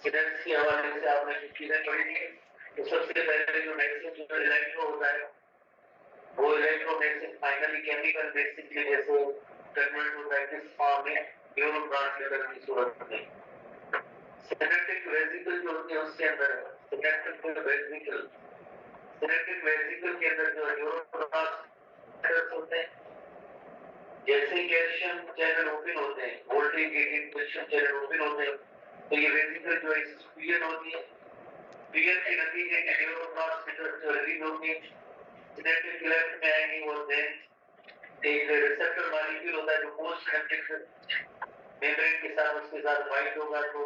Synapse के हवाले से आपने जो चीजें पढ़ी थी, तो सबसे पहले जो मैसेज जो इलेक्ट्रो होता है, वो electro message finally chemical message में जैसे कन्वर्ट होता है किस फॉर्म में, न्यूरोट्रांसमीटर की सूरत में। सिनेप्टिक वेसिकल जो होते हैं उसके अंदर सिनेप्टिक वेसिकल के अंदर जो न्यूरोट्रांसमीटर्स होते हैं, जैसे कैल्शियम चैनल ओपन होते हैं, voltage getting calcium channel open होते हैं, तो ये वेसिकल जो है स्पीयर होती है, स्पीयर के नतीजे में न्यूरोट्रांसमीटर जो रिलीज होंगे, सिनेप्टिक लेफ्ट में आएंगे, वो देन एक रिसेप्टर मॉलिक्यूल होता है जो पोस्ट सिनेप्टिक मेम्ब्रेन के साथ उसके साथ बाइंड होगा, तो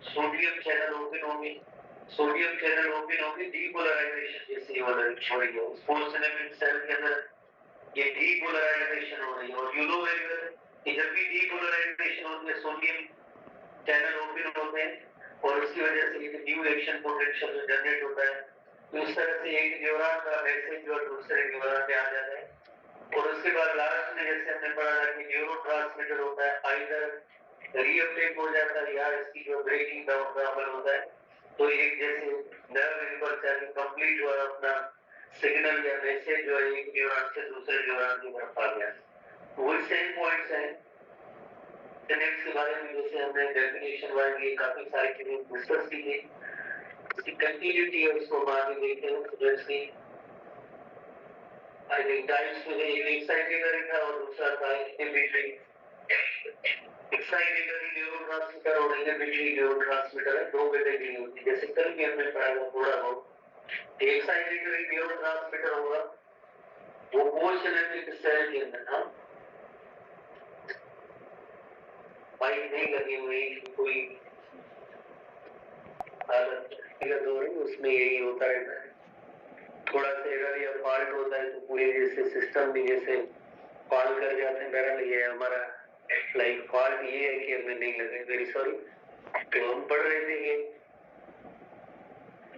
सोडियम चैनल ओपन होंगे, सोडियम चैनल ओपन होंगे, डीपोलराइजेशन जैसे हो रही है उस पोस्ट सिनेप्टिक सेल के अंदर, ये डीपोलराइजेशन हो रही है। और यू नो वेरी वेल कि जब भी डीपोलराइजेशन होती है सोडियम चैनल ओपन होते हैं और उसकी वजह से एक न्यू एक्शन पोटेंशियल जनरेट होता है, तो इस तरह से एक न्यूरॉन का मैसेज जो दूसरे न्यूरॉन पे आ जाता है। और उसके बाद लास्ट में जैसे हमने पढ़ा था कि न्यूरोट्रांसमीटर होता है, आइदर रीअपटेक हो जाता है या इसकी जो ब्रेकिंग डाउन का अमल होता है, तो एक जैसे नर्व इम्पल्स है कंप्लीट हुआ अपना सिग्नल या मैसेज जो है एक न्यूरॉन से दूसरे न्यूरॉन की तरफ आ गया। वो सेम पॉइंट्स हैं सिनेप्स के बारे में, जैसे हमने डेफिनेशन वाइज ये काफी सारी चीजें डिस्कस की थी, इसकी कंटिन्यूटी है उसको बाद में देखते हैं। जैसे आई थिंक टाइप्स में एक एक्साइटेटरी था और दूसरा था इनहिबिटरी। एक्साइटेटरी न्यूरोट्रांसमीटर और इनहिबिटरी न्यूरोट्रांसमीटर है, दो कैटेगरी होती है, जैसे कल भी हमने पढ़ा था थोड़ा बहुत। एक्साइटेटरी न्यूरोट्रांसमीटर होगा वो पोस्ट सिनेप्टिक सेल के अंदर ना माइक नहीं लगी हुई कोई हालत हो रही, उसमें यही होता रहता है, थोड़ा सा एरर या फॉल्ट होता है तो पूरे जैसे सिस्टम भी जैसे कॉल कर जाते हैं, बहरहाल ये हमारा लाइक फॉल्ट ये है कि हमें नहीं लगे, वेरी सॉरी। तो हम पढ़ रहे थे कि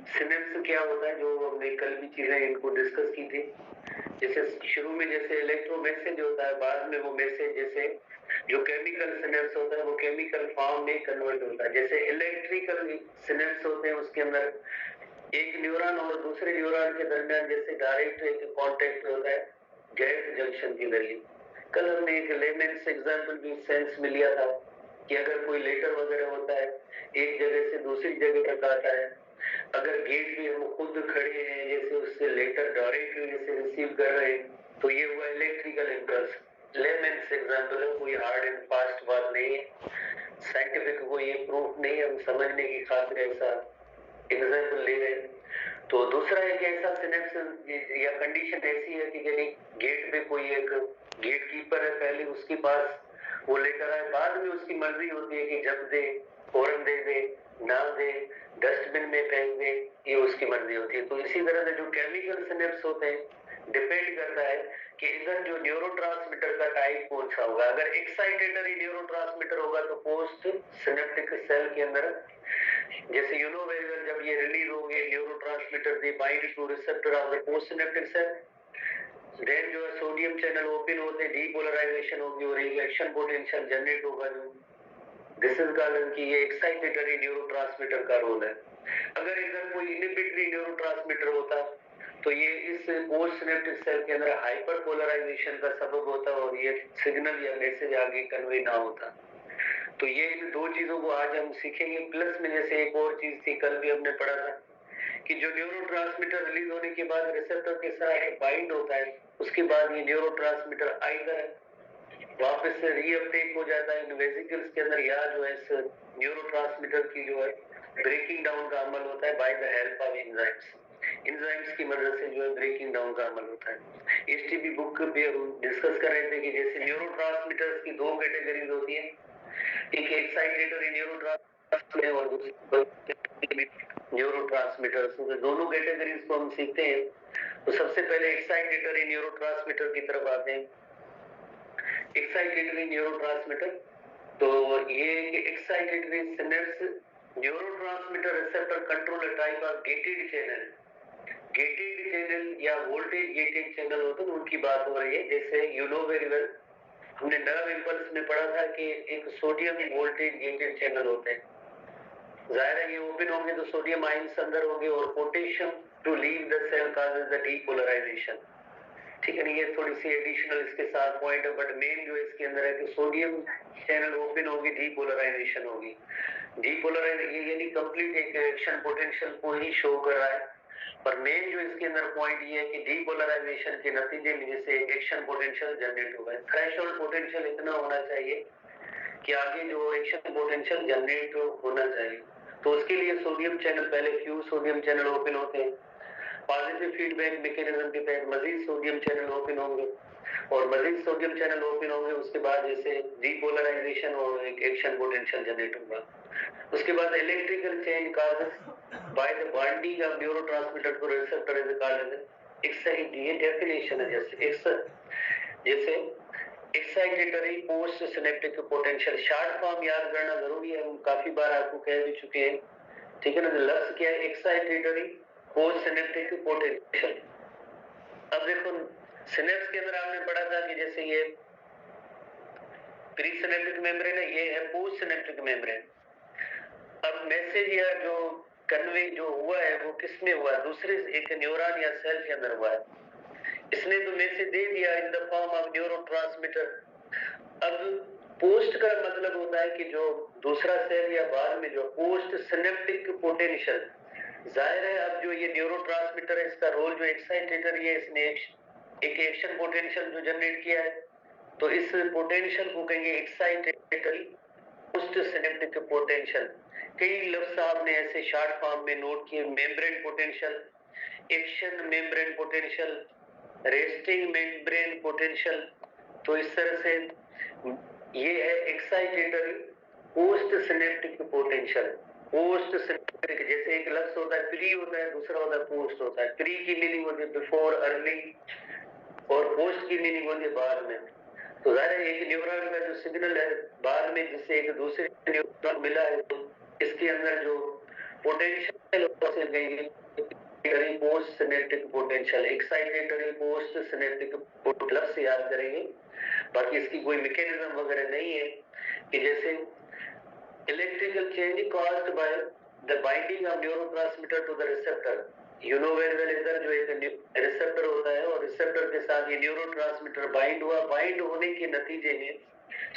सिनेप्स क्या होता है, जो हमने कल भी चीजें इनको डिस्कस की थी। जैसे शुरू में जैसे इलेक्ट्रो मैसेज होता है, बाद में वो मैसेज जैसे जो केमिकल सिनेप्स होता है वो केमिकल फॉर्म में कन्वर्ट होता है। जैसे इलेक्ट्रिकल सिनेप्स होते हैं उसके अंदर एक न्यूरॉन और दूसरे न्यूरॉन के दरमियान जैसे डायरेक्ट एक कांटेक्ट होता है गैस जंक्शन के जरिए। कल हमने एक लेमेंस एग्जांपल भी सेंस में लिया था कि अगर कोई लेटर वगैरह होता है एक जगह से दूसरी जगह तक आता है, अगर गेट भी हम खुद खड़े हैं जैसे उससे लेटर डायरेक्टली जैसे रिसीव कर रहे हैं, तो ये हुआ इलेक्ट्रिकल इम्पल्स। लेमेंस एग्जांपल है, कोई हार्ड एंड फास्ट बात नहीं है, साइंटिफिक कोई ये प्रूफ नहीं, हम समझने की खातिर ऐसा एग्जांपल ले रहे हैं। तो दूसरा एक ऐसा सिनेप्स या कंडीशन ऐसी है कि यदि गेट पे कोई एक गेट कीपर है, पहले उसके पास वो लेकर आए, बाद में उसकी मर्जी होती है कि जब दे, फौरन दे दे, ना दे, डस्टबिन में फेंक दे, ये उसकी मर्जी होती है। तो इसी तरह से जो केमिकल सिनेप्स होते हैं डिपेंड करता है कि इधर जो न्यूरोट्रांसमीटर का टाइप कौन सा होगा। अगर एक्साइटेटरी न्यूरोट्रांसमीटर होगा तो पोस्ट सिनेप्टिक सेल के अंदर जैसे यू नो वेरी वेल जब ये रिलीज होंगे neurotransmitter they bind to receptor of the post synaptic cell, then जो है सोडियम चैनल ओपन होते हैं, डीपोलराइजेशन होगी और एक एक्शन पोटेंशियल जनरेट होगा। जो दिस इज कारण कि ये एक्साइटेटरी न्यूरोट्रांसमीटर का रोल है। अगर इधर कोई इनहिबिटरी न्यूरोट्रांसमीटर होता तो ये इस पोस्ट सिनेप्टिक सेल के अंदर हाइपर पोलराइजेशन का सबब होता और ये सिग्नल या मैसेज आगे कन्वे ना होता। तो ये इन दो चीजों को आज हम सीखेंगे। प्लस में जैसे एक और चीज थी, कल भी हमने पढ़ा था कि जो न्यूरोट्रांसमीटर रिलीज होने के बाद रिसेप्टर के साथ बाइंड होता है, उसके बाद ये न्यूरोट्रांसमीटर आइदर वापस से रीअपटेक हो जाता है इन वेसिकल्स के अंदर, या जो है इस न्यूरोट्रांसमीटर की जो है ब्रेकिंग डाउन का अमल होता है by the help of enzymes. Enzymes की मदद से जो है ब्रेकिंग डाउन का अमल होता है। एसटीपी बुक पे हम डिस्कस कर रहे थे कि जैसे न्यूरोट्रांसमीटर्स की दो कैटेगरीज होती है, एक एक्साइटेटरी न्यूरोट्रांसमीटर और दूसरी न्यूरोट्रांसमीटर्स। तो दोनों कैटेगरीज को हम सीखते हैं। तो सबसे पहले एक्साइटेटरी न्यूरोट्रांसमीटर की तरफ आते हैं। एक्साइटेटरी न्यूरोट्रांसमीटर, तो ये excitatory synapse neurotransmitter receptor control a type of gated channel. Gated channel या वोल्टेज गेटेड चैनल होते हैं, उनकी बात हो रही है। जैसे यू नो वेरी वेल हमने नर्व इंपल्स में पढ़ा था कि एक सोडियम वोल्टेज गेटेड चैनल होते हैं, जाहिर है ये ओपन होंगे तो सोडियम आयंस अंदर होंगे और potassium to leave the cell causes the depolarisation. ठीक है, ये थोड़ी सी एडिशनल इसके साथ पॉइंट है, बट मेन जो इसके अंदर है कि सोडियम चैनल ओपन होगी, डीपोलराइजेशन होगी। डीपोलराइजेशन यानी कंप्लीट एक एक्शन पोटेंशियल को ही शो कर रहा है, पर मेन जो इसके अंदर पॉइंट ये है कि डीपोलराइजेशन के नतीजे में जैसे एक एक्शन पोटेंशियल जनरेट हुआ है। थ्रेशोल्ड पोटेंशियल इतना होना चाहिए कि आगे जो एक्शन पोटेंशियल जनरेट होना चाहिए, तो उसके लिए सोडियम चैनल पहले फ्यू सोडियम चैनल ओपन होते हैं, पॉजिटिव फीडबैक मैकेनिज्म के तहत मजीद सोडियम चैनल ओपन होंगे और मजीद सोडियम चैनल ओपन होंगे, उसके बाद जैसे डीपोलराइजेशन और एक एक्शन पोटेंशियल जनरेट होगा। उसके बाद electrical change causes by the bonding of neurotransmitter two receptor is called excite. ये डेफिनेशन है जैसे excitatory post synaptic potential. Short form याद करना जरूरी है, हम काफी बार आपको कह भी चुके हैं। ठीक है ना, तो लक्ष्य क्या है? Excitatory post synaptic potential. अब देखो सिनेप्स के अंदर आपने पढ़ा था कि जैसे ये प्री सिनेप्टिक मेम्ब्रेन है, ये है पोस्ट सिनेप्टिक मेम्ब्रेन। अब मैसेज या जो कन्वे जो हुआ है वो किसमें हुआ है? दूसरे एक न्यूरॉन या सेल के अंदर हुआ है। इसने तो मैसेज दे दिया in the form of neurotransmitter. अब पोस्ट का मतलब होता है कि जो दूसरा सेल या बाद में जो पोस्ट सिनेप्टिक पोटेंशियल, जाहिर है अब जो ये न्यूरोट्रांसमीटर है इसका रोल जो एक्साइटेटर है, इसने एक एक्शन पोटेंशियल जो जनरेट किया है, तो इस पोटेंशियल को कहेंगे एक्साइटेटरी पोस्ट सिनेप्टिक पोटेंशियल। कई लफ्ज आपने ऐसे शॉर्ट फॉर्म में नोट किए, membrane potential, action membrane potential, resting membrane potential. तो इस तरह से ये है excitatory post synaptic potential. Post synaptic जैसे एक लफ्ज होता है प्री होता है, दूसरा होता है पोस्ट होता है। प्री की मीनिंग होती है बिफोर, अर्ली, और पोस्ट की मीनिंग होती है बाद में। तो जाहिर है एक न्यूरॉन का जो सिग्नल है बाद में जिससे एक दूसरे न्यूरॉन मिला है, तो इसके अंदर जो पोटेंशियल उसे कहेंगे post synaptic potential, excitatory post synaptic लफ्ज से याद करेंगे। बाकी इसकी कोई मैकेनिज्म वगैरह नहीं है कि जैसे electrical change caused by the binding of neurotransmitter to the receptor. You know very well, इधर जो एक रिसेप्टर होता है और रिसेप्टर के साथ ये न्यूरोट्रांसमीटर बाइंड हुआ, बाइंड होने के नतीजे में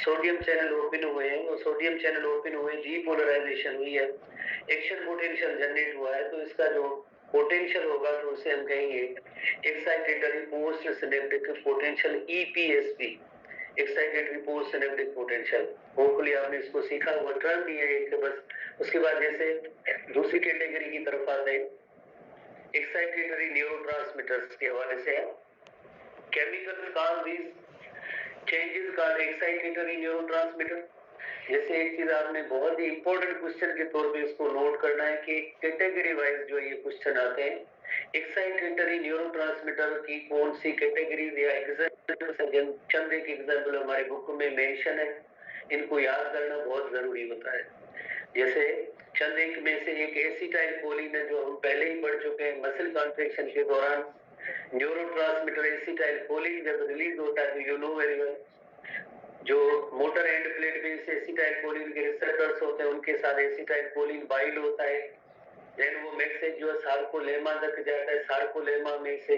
सोडियम चैनल ओपन हुए हैं और सोडियम चैनल ओपन हुए, डीपोलराइजेशन हुई है, एक्शन पोटेंशियल जनरेट हुआ है। तो इसका जो पोटेंशियल होगा तो उसे हम कहेंगे excitatory post synaptic potential, EPSP, excitatory post synaptic potential. Hopefully आपने इसको सीखा हुआ टर्म भी है एक बस। उसके बाद जैसे दूसरी कैटेगरी की तरफ आते हैं, एक्साइटेटरी न्यूरोट्रांसमीटर्स के हवाले से है, केमिकल कॉज दीस चेंजेस कॉल्ड एक्साइटेटरी न्यूरोट्रांसमीटर। जैसे एक चीज आपने बहुत ही इंपॉर्टेंट क्वेश्चन के तौर पे इसको नोट करना है कि कैटेगरी वाइज जो ये क्वेश्चन आते हैं, एक्साइटेटरी न्यूरोट्रांसमीटर की कौन सी कैटेगरी या एग्जांपल, चंद एक एग्जांपल हमारे बुक में मेंशन है, इनको याद करना बहुत जरूरी होता है। जैसे चंद एक में से एक एसिटाइल कोलिन है जो हम पहले ही पढ़ चुके हैं, मसल कॉन्ट्रैक्शन के दौरान न्यूरोट्रांसमीटर एसिटाइल कोलिन जब रिलीज होता है तो यू नो वेरी वेल जो मोटर एंड प्लेट पे एसिटाइल कोलिन के रिसेप्टर्स होते हैं उनके साथ एसिटाइल कोलिन बाइंड होता है, देन वो मैसेज जो है सार्कोलेमा तक जाता है, सार्कोलेमा में से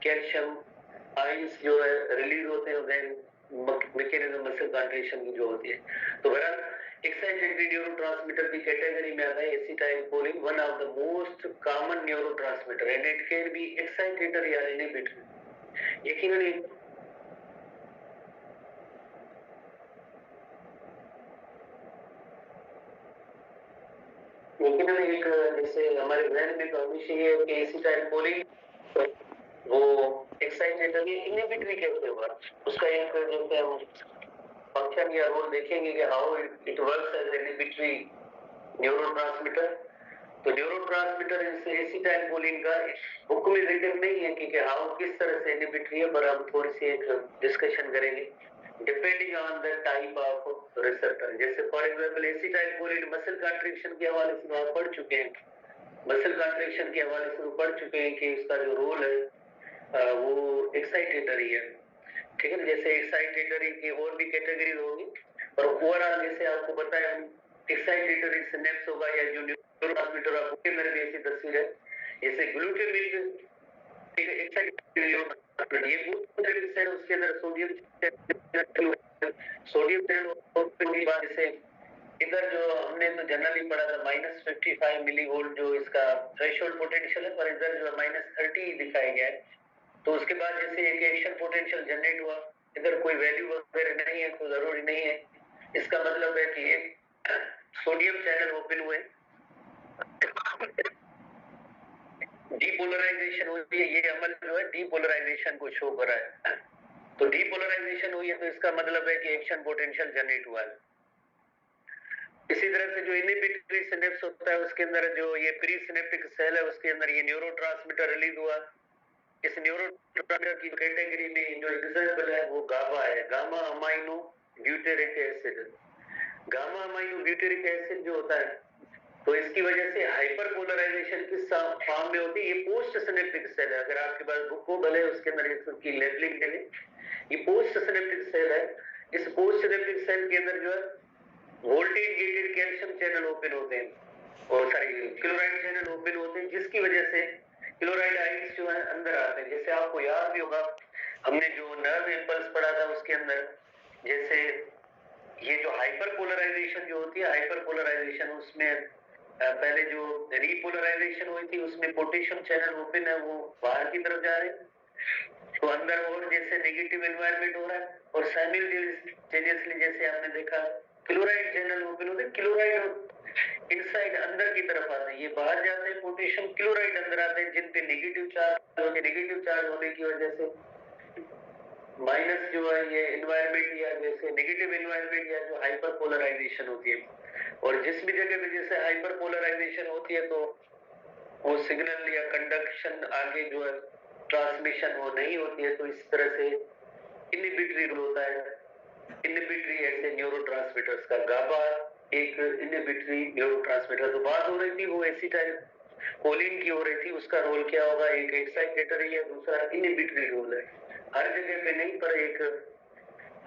कैल्शियम आयंस जो है रिलीज होते हैं, देन मैकेनिज्म मसल कॉन्ट्रैक्शन की जो होती है। तो बहरहाल एक्साइटेटरी न्यूरोट्रांसमीटर की कैटेगरी में आता है acetylcholine, one of the most common neurotransmitter and it can be excitator या इनहिबिटर। यकीनन लेकिन एक जैसे हमारे जहन में तो हमेशा ये है कि एसिटाइल कोलिन वो एक्साइटेटरी इनहिबिटरी कैसे हुआ, उसका एक जैसे हम फंक्शन या रोल देखेंगे कि how it works as inhibitory neurotransmitter. तो न्यूरोट्रांसमीटर एसिटाइल कोलिन का बुक में रिटन नहीं है कि हाउ किस तरह से इनहिबिटरी है, पर हम थोड़ी सी एक डिस्कशन करेंगे depending on the type of receptor. जैसे for example acetylcholine muscle contraction के हवाले से आप पढ़ चुके हैं, मसल कॉन्ट्रैक्शन के हवाले से पढ़ चुके हैं कि इसका जो रोल है वो एक्साइटेटरी है। ठीक है, जैसे एक्साइटेटरी की और भी कैटेगरी होगी, पर ओवरऑल जैसे आपको बताया एक्साइटेटरी सिनेप्स होगा या जो न्यूरोट्रांसमीटर होगा उसके अंदर भी ऐसी तस्वीर है। जैसे ग्लूटामेट एक्साइटेटरी ये ग्लूटामेट सेल उसके अंदर सोडियम चैनल की बात जैसे इधर जो हमने तो जनरली पढ़ा था -55 मिलीवोल्ट जो इसका थ्रेशोल्ड पोटेंशियल है, पर इधर जो -30 दिखाया गया है। तो उसके बाद जैसे एक एक्शन पोटेंशियल जनरेट हुआ, इधर कोई वैल्यू वगैरह नहीं है तो जरूरी नहीं है। इसका मतलब है कि एक सोडियम चैनल ओपन हुए, डीपोलराइजेशन हुई है। ये अमल जो है डीपोलराइजेशन को शो कर रहा है। तो डीपोलराइजेशन हुई है तो इसका मतलब है कि एक्शन पोटेंशियल जनरेट हुआ है। इसी तरह से जो इनहिबिटरी सिनेप्स होता है उसके अंदर जो ये प्री सिनेप्टिक सेल है उसके अंदर ये न्यूरोट्रांसमीटर रिलीज हुआ। इस न्यूरोट्रांसमीटर की कैटेगरी में जो एग्जांपल है वो गाबा है, gamma amino butyric acid. Gamma amino butyric acid जो होता है तो इसकी वजह से हाइपरपोलराइजेशन किस फॉर्म में होती है? ये पोस्ट सिनेप्टिक सेल है। अगर आपके पास बुक हो भले उसके अंदर इसकी लेबलिंग देंगे, ये पोस्ट सिनेप्टिक सेल है। इस पोस्ट सिनेप्टिक सेल के अंदर जो है voltage gated calcium channel open होते हैं और क्लोराइड चैनल ओपन होते हैं, जिसकी वजह से क्लोराइड आयंस जो है अंदर आते हैं। जैसे आपको याद भी होगा हमने जो नर्व इंपल्स पढ़ा था उसके अंदर, जैसे ये जो हाइपरपोलराइजेशन जो होती है, हाइपरपोलराइजेशन उसमें पहले जो रीपोलराइजेशन हुई थी उसमें पोटेशियम चैनल ओपन है, वो बाहर की तरफ जा रहे हैं, तो अंदर और जैसे नेगेटिव एनवायरनमेंट हो रहा है। और साइमल्टेनियसली जैसे हमने देखा क्लोराइड चैनल ओपन होते हैं, क्लोराइड इनसाइड अंदर की तरफ आते हैं, ये बाहर जाते हैं, पोटेशियम क्लोराइड अंदर आते हैं, जिन पे नेगेटिव चार्ज होते हैं। नेगेटिव चार्ज होने की वजह से माइनस जो है ये एनवायरनमेंट या जैसे नेगेटिव एनवायरनमेंट या जो हाइपरपोलराइजेशन होती है, और जिस भी जगह पे जैसे हाइपरपोलराइजेशन होती है तो वो सिग्नल या कंडक्शन आगे जो है ट्रांसमिशन वो नहीं होती है, तो इस तरह से इनहिबिटरी होता है। इनहिबिटरी ऐसे न्यूरोट्रांसमीटर्स का गाबा एक इनहिबिटरी न्यूरोट्रांसमीटर। तो बात हो रही थी वो एसिटाइल कोलिन की हो रही थी, उसका रोल क्या होगा? एक एक्साइटेटरी है, दूसरा इनहिबिटरी रोल है। हर जगह पे नहीं, पर एक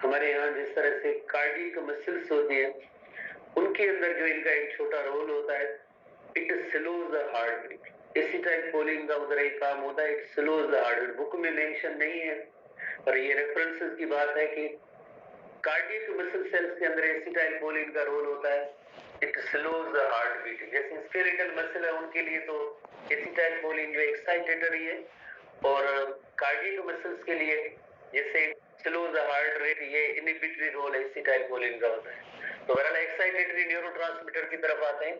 हमारे यहाँ जिस तरह से कार्डियक मसल्स होती है उनके अंदर जो इनका एक छोटा रोल होता है, it slows the heartbeat. Acetylcholine का उधर एक काम होता है, it slows the heartbeat. Book में मेंशन नहीं है पर ये रेफरेंसेस की बात है कि कार्डियक मसल सेल्स के अंदर एसिटाइल कोलिन का रोल होता है, it slows the heartbeat. जैसे स्केलेटल मसल है उनके लिए तो एसिटाइल कोलिन जो एक्साइटेटरी है, और कार्डियक मसल्स के लिए जैसे स्लो द हार्ट रेट ये इनहिबिटरी रोल एसिटाइल कोलिन का होता है। तो बहरहाल एक्साइटेटरी न्यूरोट्रांसमीटर की तरफ आते हैं,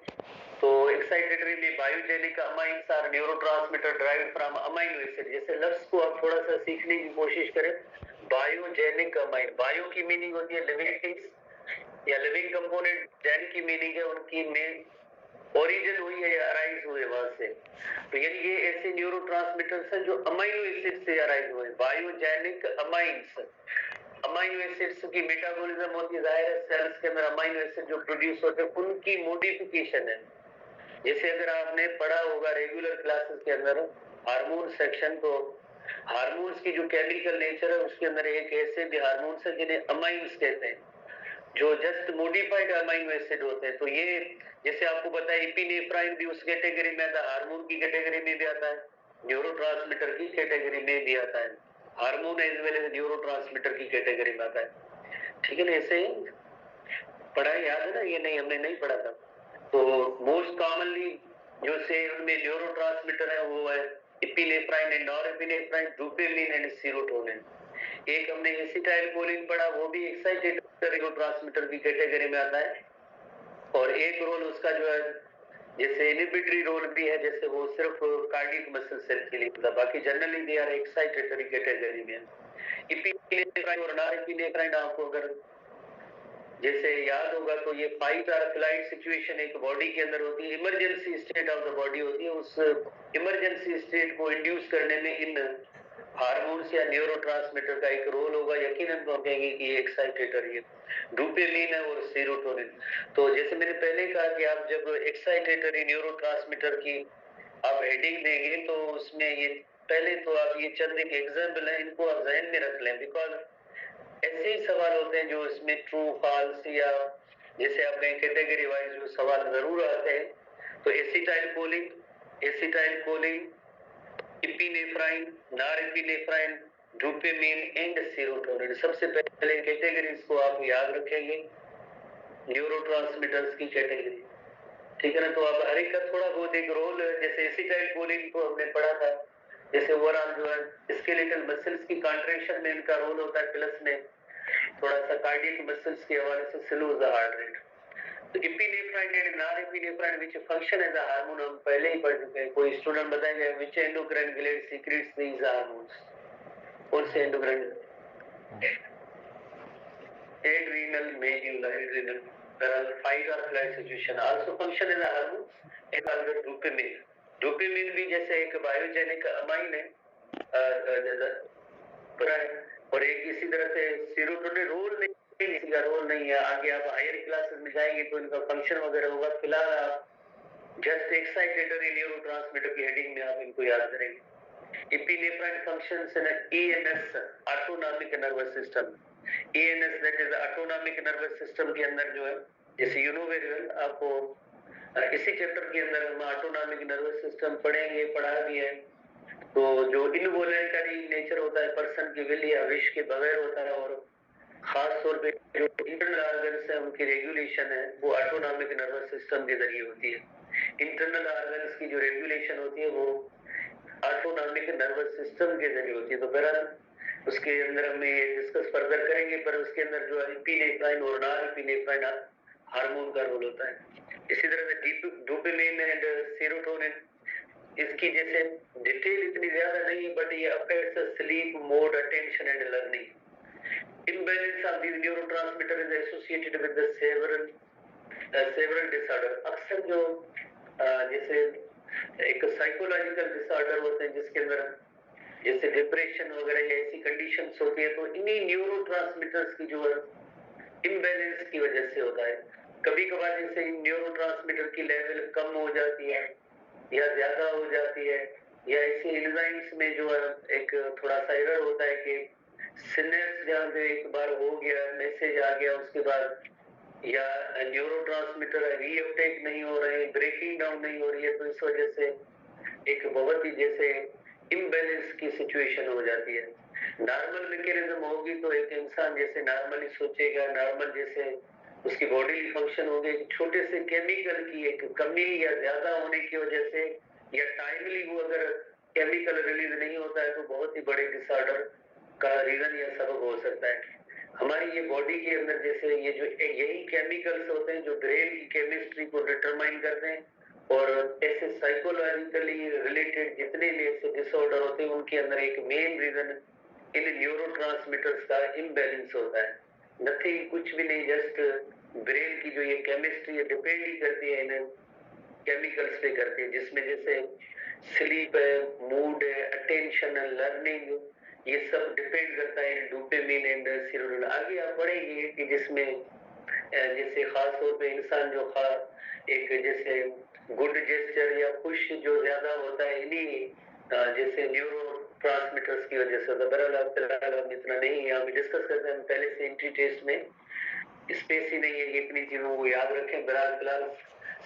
तो एक्साइटेटरी में biogenic amines are neurotransmitter derived from amino acid. जैसे लफ्ज को आप थोड़ा सा सीखने की कोशिश करें, बायोजेनिक अमाइन, बायो की मीनिंग होती है लिविंग थिंग्स या लिविंग कंपोनेंट, जेन की मीनिंग है उनकी में ओरिजिन हुई है या अराइज हुए वहां से। तो यानी ये ऐसे न्यूरोट्रांसमीटर्स हैं जो अमाइनो एसिड से अराइज हुए, बायोजेनिक अमाइन्स। अमाइनो एसिड्स की मेटाबॉलिज्म होती है, जाहिर है सेल्स के अंदर अमाइनो एसिड जो प्रोड्यूस होते हैं उनकी मॉडिफिकेशन है। जैसे अगर आपने पढ़ा होगा रेगुलर क्लासेस के अंदर हार्मोन सेक्शन, तो हार्मोन्स की जो केमिकल नेचर है उसके अंदर एक ऐसे भी हार्मोन्स है जिन्हें अमाइन्स कहते हैं, जो जस्ट मॉडिफाइड अमाइनो एसिड होते हैं। तो ये जैसे आपको पता है एपिनेफ्राइन भी उस कैटेगरी में आता है, हार्मोन की कैटेगरी में भी आता है, न्यूरोट्रांसमीटर की कैटेगरी में भी आता है, hormone as well as neurotransmitter की कैटेगरी में आता है। ठीक है ना, ऐसे पढ़ा याद है ना? ये नहीं, हमने नहीं पढ़ा था। तो मोस्ट कॉमनली जो से उनमें न्यूरोट्रांसमीटर है वो है epinephrine and नॉरएपिनेफ्राइन, dopamine and serotonin. एक हमने एसिटाइल कोलिन पढ़ा, वो भी एक्साइटेटरी न्यूरोट्रांसमीटर की कैटेगरी में आता है, और एक रोल उसका जो है जैसे इनहिबिटरी रोल भी है, जैसे वो सिर्फ कार्डियक मसल सेल के लिए होता है, बाकी generally they are excitatory category में। एपिनेफ्राइन और नॉरएपिनेफ्राइन आपको अगर जैसे याद होगा तो ये फाइट और फ्लाइट सिचुएशन एक बॉडी के अंदर होती है, emergency state of the body होती है। उस इमरजेंसी स्टेट को इंड्यूस करने में इन हार्मोन्स या न्यूरोट्रांसमीटर का एक रोल होगा। यकीनन तो कहेंगे कि ये एक्साइटेटरी है, डोपामिन है और सेरोटोनिन। तो जैसे मैंने पहले कहा कि आप जब एक्साइटेटरी न्यूरोट्रांसमीटर की आप हेडिंग देंगे तो उसमें ये पहले तो आप ये चंद एक एग्जाम्पल है, इनको आप जहन में रख लें, बिकॉज ऐसे ही सवाल होते हैं जो इसमें ट्रू फॉल्स या जैसे आप कहीं कैटेगरी वाइज जो सवाल जरूर आते हैं, तो acetylcholine, epinephrine, norepinephrine, dopamine and serotonin. सबसे पहले कैटेगरीज को आप याद रखेंगे, न्यूरोट्रांसमीटर्स की कैटेगरी, ठीक है ना। तो अब हर एक का थोड़ा बहुत एक रोल है। जैसे एसिटाइल कोलिन को हमने पढ़ा था, जैसे ओवरऑल जो है स्केलेटल मसल्स की कॉन्ट्रैक्शन में इनका रोल होता है, प्लस में थोड़ा सा कार्डियक मसल्स के हवाले से स्लो द हार्ट रेट। तो epinephrine and norepinephrine which function as a hormone हम पहले ही पढ़ चुके हैं। कोई स्टूडेंट बताएगा which endocrine gland secretes these hormones? कौन से endocrine? Adrenal medulla, adrenal fight or flight situation also function as a hormone and also dopamine। dopamine भी जैसे एक बायोजेनिक अमाइन है, और एक इसी तरह से सेरोटोनिन रोल नहीं, इसका रोल नहीं है। आगे आप हायर क्लासेस में जाएंगे तो इनका फंक्शन वगैरह होगा। फिलहाल आप जस्ट एक्साइटेटरी न्यूरोट्रांसमीटर की हेडिंग में आप इनको याद करेंगे। Epinephrine functions in ANS, autonomic nervous system. ANS that is autonomic nervous system के अंदर जो है, जैसे यू नो वेरी वेल, आपको इसी चैप्टर के अंदर हम ऑटोनॉमिक नर्वस सिस्टम पढ़ेंगे, पढ़ा भी है। तो जो इनवॉलेंटरी नेचर होता है पर्सन की विल या विश के बगैर होता है, और खास तौर पे जो इंटरनल ऑर्गन्स है उनकी रेगुलेशन है वो ऑटोनॉमिक नर्वस सिस्टम के जरिए होती है। इंटरनल ऑर्गन्स की जो रेगुलेशन होती है वो ऑटोनॉमिक नर्वस सिस्टम के जरिए होती है। तो बहरहाल उसके अंदर हम ये डिस्कस फर्दर करेंगे, पर उसके अंदर जो एपिनेफ्राइन और नॉरएपिनेफ्राइन हार्मोन का रोल होता है। इसी तरह से डोपामिन एंड सेरोटोनिन, इसकी जैसे डिटेल इतनी ज्यादा नहीं, बट ये affects sleep, mood, attention and learning. Imbalance of this neurotransmitter is associated with the several disorder. अक्सर जो जैसे एक साइकोलॉजिकल डिसऑर्डर होते हैं जिसके अंदर जैसे डिप्रेशन वगैरह या ऐसी कंडीशंस होती है, तो इन्हीं न्यूरोट्रांसमीटर्स की जो है इम्बैलेंस की वजह से होता है। कभी कभार जैसे न्यूरोट्रांसमीटर की लेवल कम हो जाती है या ज्यादा हो जाती है, या ऐसे एंजाइम्स में जो है एक थोड़ा सा एरर होता है कि सिनेप्स जहाँ पे एक बार हो गया, मैसेज आ गया, उसके बाद या न्यूरोट्रांसमीटर रीअपटेक नहीं हो रहे, ब्रेकिंग डाउन नहीं हो रही है, तो इस वजह से एक बहुत ही जैसे इम्बैलेंस की सिचुएशन हो जाती है। नॉर्मल मैकेनिज्म होगी तो एक इंसान जैसे नॉर्मली सोचेगा, नॉर्मल जैसे उसकी बॉडी फंक्शन होगी, छोटे से केमिकल की एक कमी या ज्यादा होने की वजह से या टाइमली वो अगर केमिकल रिलीज नहीं होता है तो बहुत ही बड़े डिसऑर्डर का रीजन या सबब हो सकता है। हमारी ये बॉडी के अंदर जैसे ये जो यही केमिकल्स होते हैं जो ब्रेन की केमिस्ट्री को डिटरमाइन करते हैं, और ऐसे साइकोलॉजिकली रिलेटेड जितने भी ऐसे डिसऑर्डर होते हैं उनके अंदर एक मेन रीजन इन न्यूरोट्रांसमीटर्स का इम्बैलेंस होता है। नथिंग, कुछ भी नहीं, जस्ट ब्रेन की जो ये केमिस्ट्री है डिपेंड ही करती है इन केमिकल्स पे करती है, जिसमें जैसे स्लीप है, मूड है, अटेंशन है, लर्निंग, ये सब डिपेंड करता है डोपामिन एंड सेरोटोनिन। आगे आप पढ़ेंगे कि जिसमें जैसे खास तौर पे इंसान जो एक जैसे गुड जेस्चर या खुश जो ज्यादा होता है इन्हीं जैसे न्यूरो ट्रांसमीटर्स की वजह से। बहरहाल हम इतना नहीं यहाँ पे डिस्कस करते हैं, पहले से एंट्री टेस्ट में स्पेस ही नहीं है कि इतनी चीजों को याद रखें। बहरहाल फिलहाल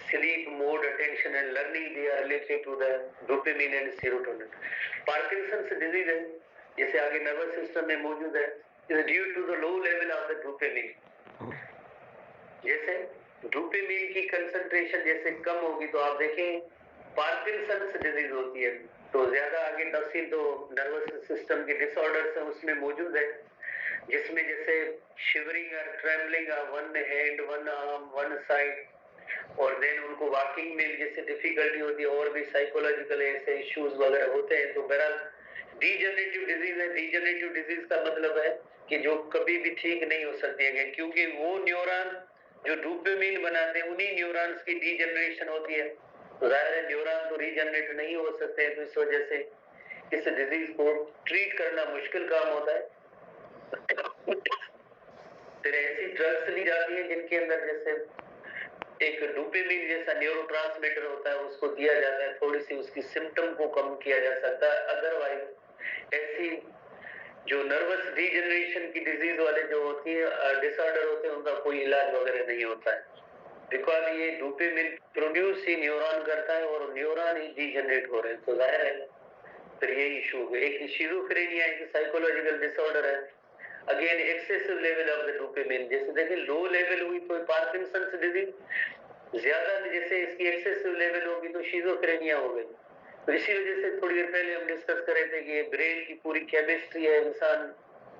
sleep, mood, attention and learning they are related to the dopamine and serotonin. Parkinson's disease है जैसे आगे नर्वस सिस्टम में मौजूद है, is due to the low level of the dopamine. जैसे डोपामिन की कंसंट्रेशन जैसे कम होगी तो आप देखें पार्किंसंस डिजीज होती है। तो ज्यादा आगे तफसील तो नर्वस सिस्टम के डिसऑर्डर्स है उसमें मौजूद है, जिसमें जैसे शिवरिंग और trembling one hand, one arm, one side, और देन उनको वॉकिंग में जैसे डिफिकल्टी होती है, और भी साइकोलॉजिकल ऐसे इश्यूज वगैरह होते हैं। तो बहरहाल डीजनरेटिव डिजीज है। डीजनरेटिव डिजीज का मतलब है कि जो कभी भी ठीक नहीं हो सकती है, क्योंकि वो न्यूरॉन जो डोपामिन बनाते हैं उन्हीं न्यूरॉन्स की डीजनरेशन होती है। तो जाहिर है न्यूरॉन तो रीजनरेट नहीं हो सकते हैं, तो इस वजह से इस डिजीज को ट्रीट करना मुश्किल काम होता है। फिर ऐसी ड्रग्स ली जाती है जिनके अंदर जैसे एक डोपामिन जैसा न्यूरोट्रांसमीटर होता है उसको दिया जाता है, थोड़ी सी उसकी सिम्टम को कम किया जा सकता है। अदरवाइज ऐसी जो नर्वस डीजनरेशन की डिजीज वाले जो होती है डिसऑर्डर होते हैं उनका कोई इलाज वगैरह नहीं होता है, बिकॉज ये डोपामिन प्रोड्यूस ही न्यूरॉन करता है और न्यूरॉन ही डीजनरेट हो रहे हैं, तो जाहिर है फिर ये इशू है। एक शिजोफ्रेनिया एक साइकोलॉजिकल डिसऑर्डर है, again excessive level of the dopamine, जैसे देखिए लो लेवल हुई तो पार्किंसंस डिजीज, ज्यादा जैसे इसकी एक्सेसिव लेवल होगी तो शिजोफ्रेनिया हो गई। तो इसी वजह से थोड़ी देर पहले हम डिस्कस कर रहे थे कि ब्रेन की पूरी केमिस्ट्री है, इंसान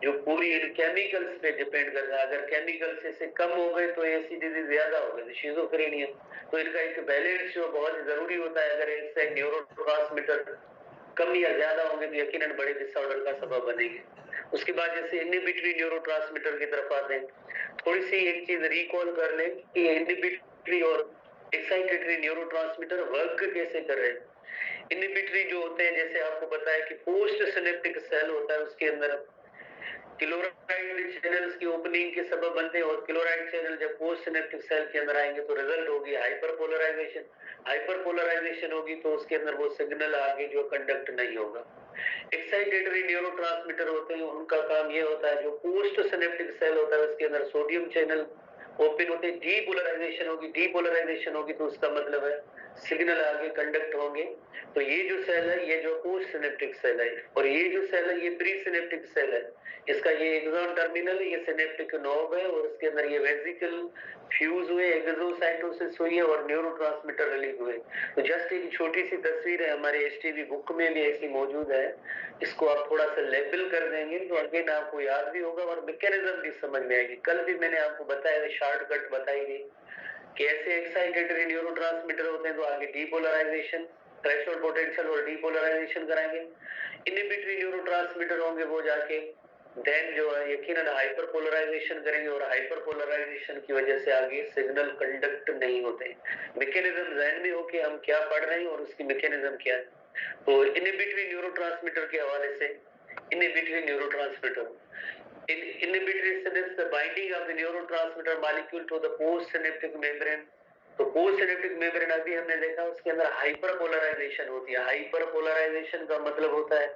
जो पूरी केमिकल्स पे डिपेंड कर रहा है, अगर केमिकल्स से कम हो गए तो ऐसी डिजीज ज्यादा हो गई शिजोफ्रेनिया। तो इनका एक बैलेंस जो बहुत जरूरी होता है, अगर इससे न्यूरोट्रांसमीटर कम या ज्यादा होंगे तो यकीनन बड़े डिसऑर्डर का सबब बनेंगे। उसके बाद जैसे इनहिबिटरी न्यूरोट्रांसमीटर की तरफ आते हैं, थोड़ी सी एक चीज रिकॉल कर लें कि इनहिबिटरी और एक्साइटेटरी न्यूरोट्रांसमीटर वर्क कैसे कर रहे हैं। इनहिबिटरी जो होते हैं, जैसे आपको पता है कि पोस्ट सिनेप्टिक सेल होता है, उसके अंदर क्लोराइड चैनल्स की ओपनिंग के सबब बनते हैं, और क्लोराइड चैनल जब पोस्ट सिनेप्टिक सेल के अंदर आएंगे तो रिजल्ट होगी हाइपरपोलराइजेशन। हाइपरपोलराइजेशन होगी तो उसके अंदर वो सिग्नल आगे जो कंडक्ट नहीं होगा। एक्साइटेटरी न्यूरोट्रांसमीटर होते हैं, उनका काम ये होता है, जो पोस्ट सिनेप्टिक सेल होता है उसके अंदर सोडियम चैनल ओपन होते हैं, डीपोलराइजेशन होगी, डीपोलराइजेशन होगी तो उसका मतलब है सिग्नल आगे कंडक्ट होंगे। तो ये जो सेल है ये जो पोस्ट सिनेप्टिक सेल है, और ये जो सेल है ये प्री सिनेप्टिक सेल है, इसका ये एक्सॉन टर्मिनल है, ये सिनेप्टिक नोब है, और इसके अंदर ये वेसिकल फ्यूज हुए, एक्सोसाइटोसिस हुई है और न्यूरोट्रांसमीटर रिलीज हुए। तो जस्ट एक छोटी सी तस्वीर है, हमारे एसटीवी बुक में भी ऐसी मौजूद है, इसको आप थोड़ा सा लेबल कर देंगे तो अगेन आपको याद भी होगा और मैकेनिज्म भी समझ में आएगी। कल भी मैंने आपको बताया, शॉर्टकट बताई गई कि ऐसे एक्साइटेटरी न्यूरोट्रांसमीटर होते हैं तो आगे डीपोलराइजेशन, थ्रेशोल्ड पोटेंशियल और डीपोलराइजेशन कराएंगे। इनहिबिटरी न्यूरोट्रांसमीटर होंगे वो जाके देन जो है यकीनन हाइपरपोलराइजेशन करेंगे, और हाइपरपोलराइजेशन की वजह से आगे सिग्नल कंडक्ट नहीं होते। मैकेनिज्म ध्यान में हो कि हम क्या पढ़ रहे हैं और उसकी मैकेनिज्म क्या है। तो इनहिबिटरी न्यूरोट्रांसमीटर के हवाले से, inhibitory neurotransmitter inhibitory synapse the binding of the neurotransmitter molecule to the postsynaptic membrane। तो पोस्ट सिनेप्टिक मेम्ब्रेन अभी हमने देखा उसके अंदर हाइपर पोलराइजेशन होती है। हाइपर पोलराइजेशन का मतलब होता है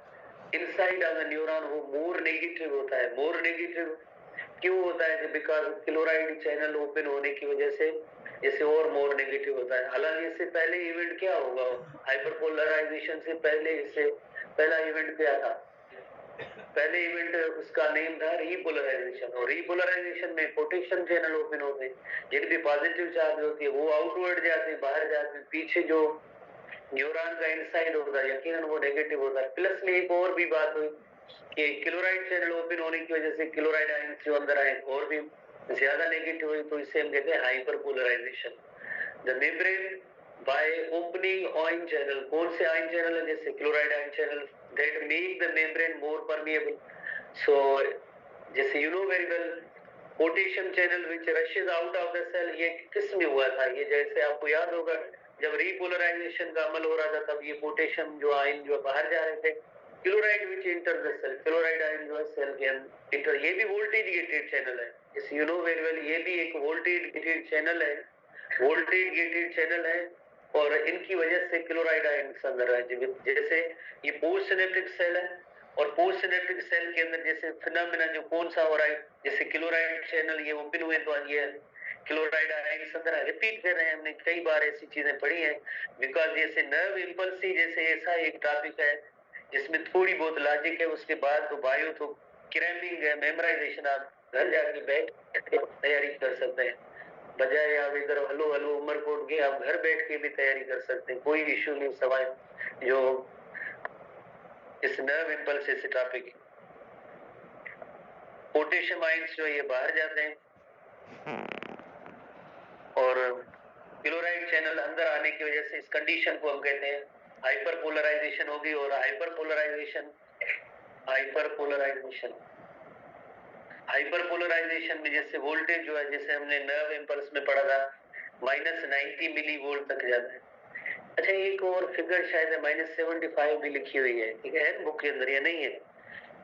इनसाइड ऑफ द न्यूरॉन वो मोर नेगेटिव होता है। मोर नेगेटिव क्यों होता है? बिकॉज क्लोराइड चैनल ओपन होने की वजह से जैसे और मोर नेगेटिव होता है। हालांकि इससे पहले इवेंट क्या होगा, हाइपर पोलराइजेशन से पहले इससे पहला इवेंट क्या था? पहले इवेंट उसका नेम था रीपोलराइजेशन, और रीपोलराइजेशन में पोटेशियम चैनल ओपन होते हैं, जिनकी पॉजिटिव चार्ज होती है वो आउटवर्ड जाते हैं, बाहर जाते हैं, पीछे जो न्यूरॉन का इनसाइड होता है यकीनन वो नेगेटिव होता है। प्लस में एक और भी बात हुई कि क्लोराइड चैनल ओपन होने की वजह से क्लोराइड आयंस जो अंदर आए और भी ज्यादा नेगेटिव हुई, तो इसे हम कहते हैं hyperpolarisation. The membrane by opening ion channel, कौन से ion channel है? जैसे chloride ion channel that make the membrane more permeable। so जैसे you know very well potassium channel which rushes out of the cell, ये किस में हुआ था? ये जैसे आपको याद होगा जब रीपोलराइजेशन का अमल हो रहा था तब ये पोटेशियम जो आयन जो बाहर जा रहे थे, chloride which enter the cell, chloride ion जो है सेल के अंदर इंटर, ये भी वोल्टेज गेटेड चैनल है। जैसे यू नो वेरी वेल ये भी एक वोल्टेज गेटेड चैनल है, वोल्टेज गेटेड चैनल है, और इनकी वजह से क्लोराइड आयन अंदर है। जैसे ये पोस्ट सिनेप्टिक सेल है, और पोस्ट सिनेप्टिक सेल के अंदर जैसे फिनोमेना जो कौन सा हो रहा है, जैसे क्लोराइड चैनल ये ओपन हुए तो ये क्लोराइड आयन अंदर रिपीट कर रहे हैं, हमने कई बार ऐसी चीजें पढ़ी हैं। बिकॉज जैसे नर्व इम्पल्स ही जैसे ऐसा एक टॉपिक है जिसमें थोड़ी बहुत लॉजिक है, उसके बाद तो बायो तो क्रैमिंग है, मेमोराइजेशन आप घर जाके बैठ तैयारी कर सकते हैं, बजाय आप इधर हलो हलो उमरकोट के आप घर बैठ के भी तैयारी कर सकते हैं, कोई इश्यू नहीं। सवाल जो इस नर्व इम्पल्स से टॉपिक, पोटेशियम आयंस जो ये बाहर जाते हैं और क्लोराइड चैनल अंदर आने की वजह से इस कंडीशन को हम कहते हैं हाइपर पोलराइजेशन होगी। और हाइपर पोलराइजेशन में जैसे वोल्टेज जो है, जैसे हमने नर्व इम्पल्स में पढ़ा था -90 मिली वोल्ट तक जाता है। अच्छा एक और फिगर शायद है -75 भी लिखी हुई है, ठीक है बुक के अंदर, या नहीं है?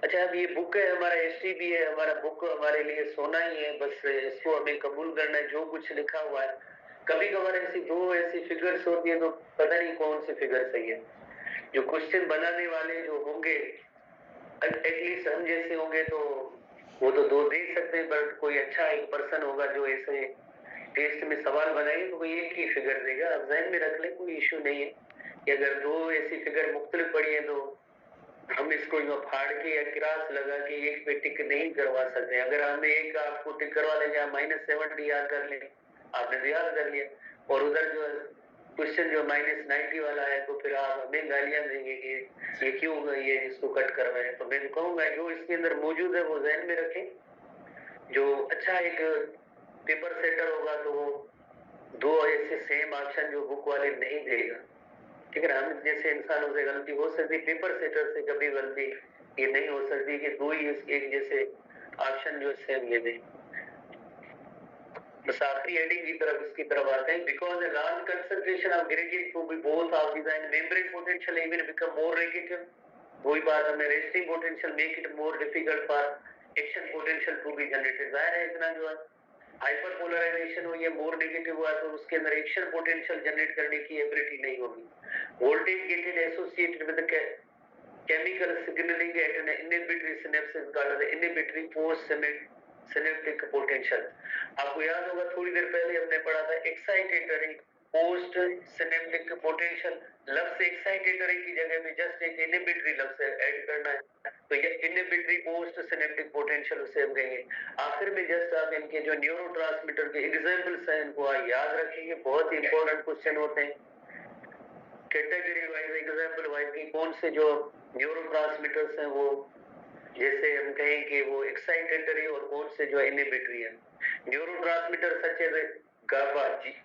अच्छा अब ये बुक है हमारा एसटीबी है, हमारा बुक हमारे लिए सोना ही है, बस इसको हमें कबूल करना है जो कुछ लिखा हुआ है। कभी कभार ऐसी दो ऐसी फिगर्स होती है तो पता नहीं कौन सी फिगर सही है। जो क्वेश्चन बनाने वाले जो होंगे एटलीस्ट हम जैसे होंगे तो वो तो दो दे सकते हैं, बट कोई अच्छा एक पर्सन होगा जो ऐसे टेस्ट में सवाल बनाएंगे तो कोई एक ही फिगर देगा। आप ध्यान में रख ले, कोई इश्यू नहीं है कि अगर दो ऐसी फिगर मुख्तलिफ पड़ी है तो हम इसको जो फाड़ के या क्रॉस लगा के एक पे टिक नहीं करवा सकते। अगर हमने एक आपको टिक करवा लेंगे, आप -70 याद कर लें, आपने तो याद कर लिया, और उधर जो क्वेश्चन जो -90 वाला है तो फिर आप हमें गालियां देंगे कि ये क्यों ये इसको कट करवाए। तो मैं तो कहूंगा जो इसके अंदर मौजूद है वो ध्यान में रखें। जो अच्छा एक पेपर सेटर होगा तो वो दो ऐसे सेम ऑप्शन जो बुक वाले नहीं देगा, ठीक है ना। हम जैसे इंसानों से गलती हो सकती, पेपर सेटर से कभी गलती ये नहीं हो सकती कि दो ही एक जैसे ऑप्शन जो सेम ये दे। बस आखिरी हेडिंग की तरफ इसकी तरफ आते हैं। Because a large concentration of gradient to be both of design membrane potential even become more negative, वही बात हमें resting potential make it more difficult for action potential to be generated। जाहिर है इतना जो है हाइपर पोलराइजेशन हो या मोर नेगेटिव हुआ तो उसके अंदर एक्शन पोटेंशियल जनरेट करने की एबिलिटी नहीं होगी। Voltage gated associated with chemical signaling at an inhibitory synapses called the inhibitory post synaptic potential। आपको याद होगा थोड़ी देर पहले हमने पढ़ा था एक्साइटेटरी पोस्ट सिनेप्टिक पोटेंशियल। लफ्ज से एक्साइटेटरी की जगह में जस्ट एक इनहिबिटरी लफ्ज ऐड करना है, तो ये इनहिबिटरी पोस्ट सिनेप्टिक पोटेंशियल उसे हम कहेंगे। आखिर में जस्ट आप इनके जो न्यूरोट्रांसमीटर के एग्जांपल्स हैं इनको याद रखिए, बहुत ही इंपॉर्टेंट क्वेश्चन होते हैं। कैटेगरी वाइज एग्जांपल वाइज की कौन से जो न्यूरोट्रांसमीटर्स हैं वो जैसे हम कहें कि वो एक्साइटेटरी और कौन से जो इनहिबिटरी है। Neurotransmitter such as GABA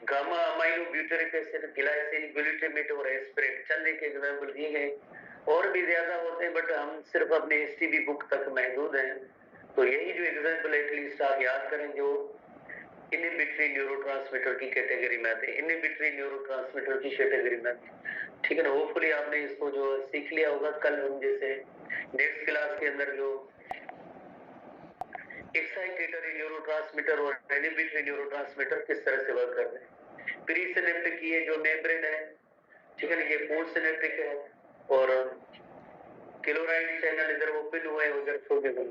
gamma amino butyric acid glycine glutamate और एस्पिरिन, चंद एक एग्जांपल दिए गए, और भी ज्यादा होते हैं बट हम सिर्फ अपने एसटीबी बुक तक महदूद हैं। तो यही जो एग्जांपल एटलीस्ट आप याद करें जो इनहिबिटरी न्यूरोट्रांसमीटर की कैटेगरी में आते हैं, इनहिबिटरी न्यूरोट्रांसमीटर की कैटेगरी में आते हैं, ठीक है ना। होपफुली आपने इसको जो सीख लिया होगा। कल हम जैसे नेक्स्ट क्लास के अंदर जो एक्साइटेटरी न्यूरोट्रांसमीटर और इनहिबिटरी न्यूरोट्रांसमीटर किस तरह से वर्क करते हैं। प्री सिनेप्टिक ये जो मेम्ब्रेन है, ठीक है ना, ये पोस्ट सिनेप्टिक है, और क्लोराइड चैनल इधर ओपन हुए उधर छोटे हुए।